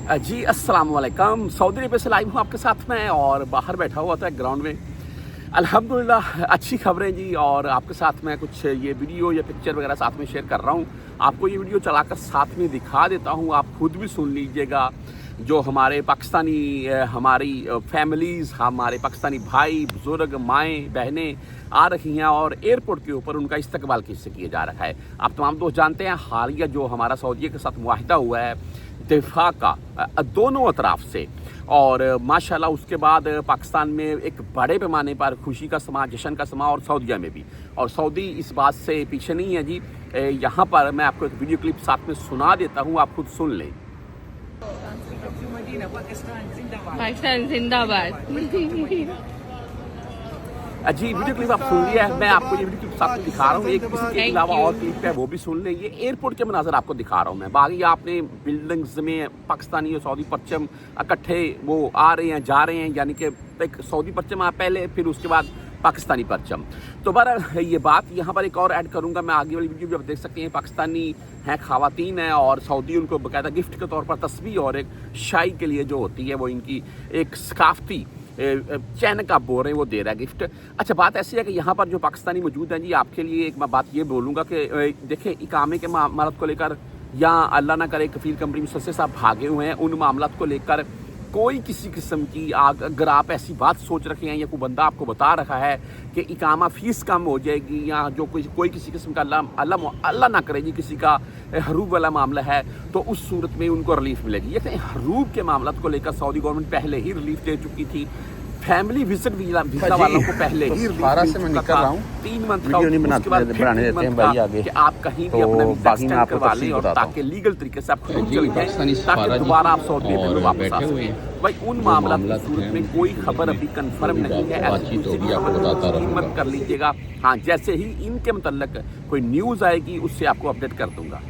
जी अस्सलाम वालेकुम। सऊदी अरब से लाइव हूँ आपके साथ में और बाहर बैठा हुआ था ग्राउंड में। अल्हम्दुलिल्लाह अच्छी खबरें जी, और आपके साथ में कुछ ये वीडियो या पिक्चर वगैरह साथ में शेयर कर रहा हूँ। आपको ये वीडियो चलाकर साथ में दिखा देता हूँ, आप खुद भी सुन लीजिएगा। जो हमारे पाकिस्तानी हमारी फैमिलीज़, हमारे पाकिस्तानी भाई बुज़ुर्ग, माएँ बहनें आ रही हैं और एयरपोर्ट के ऊपर उनका इस्तकबाल किससे किया जा रहा है। आप तमाम दोस्त जानते हैं हालिया जो हमारा सऊदीया के साथ मुआहिदा हुआ है दिफा का दोनों अतराफ से, और माशाल्लाह उसके बाद पाकिस्तान में एक बड़े पैमाने पर खुशी का समा, जश्न का समा, और सऊदीया में भी। और सऊदी इस बात से पीछे नहीं है जी। यहाँ पर मैं आपको एक वीडियो क्लिप साथ में सुना देता हूँ, आप खुद सुन लें। पाकिस्तान जिंदाबाद। जी वीडियो क्लिप आप सुन लिया है, मैं आपको ये वीडियो क्लिप साथ में दिखा रहा हूँ। एक इसके अलावा और क्लिप है वो भी सुन लें। ये एयरपोर्ट के मनाज़र आपको दिखा रहा हूँ मैं। बाकी आपने बिल्डिंग्स में पाकिस्तानी और सऊदी परचम इकट्ठे वो आ रहे हैं जा रहे हैं, यानी कि एक सऊदी परचम पहले, फिर उसके बाद पाकिस्तानी परचम। तो बहरहाल ये बात यहाँ पर एक और ऐड करूँगा मैं, आगे वाली वीडियो भी आप देख सकते हैं। पाकिस्तानी हैं, ख़वातीन हैं, और सऊदी उनको बाकायदा गिफ्ट के तौर पर तस्बीह और एक शाई के लिए जो होती है वो इनकी एक सकाफती चैन का बोर है वो दे रहा है गिफ्ट। अच्छा बात ऐसी है कि यहाँ पर जो पाकिस्तानी मौजूद हैं जी, आपके लिए एक मैं बात ये बोलूँगा कि देखें इकामे के मामलात को लेकर, या अल्लाह ना करे कफील कंपनी मुसस्से साहब भागे हुए हैं, उन मामलात को लेकर कोई किसी किस्म की अगर आप ऐसी बात सोच रखे हैं या कोई बंदा आपको बता रहा है कि इकामा फ़ीस कम हो जाएगी, या जो कोई किसी किस्म का अल्लाह ना करे जी किसी का हरूब वाला मामला है, तो उस सूरत में उनको रिलीफ मिलेगी। ये हरूब के मामलात को लेकर सऊदी गवर्नमेंट पहले ही रिलीफ दे चुकी थी। फैमिली विजिट वीज़ा वालों को पहले ही रिलीफ मिल चुका था 3 मंथ का, उसके बाद फिर 3 मंथ का कि आप कहीं भी अपना वीज़ा एक्सटेंड करवा लें, और ताकि लीगल तरीके से आप खुद चले जाएं, ताकि दोबारा आप सऊदी में वापस आ सकें। भाई उन मामला की सूरत में कोई खबर अभी कंफर्म नहीं है, मत कर लीजिएगा। हाँ, जैसे ही इनके मतलब कोई न्यूज़ आएगी उससे आपको अपडेट कर दूंगा।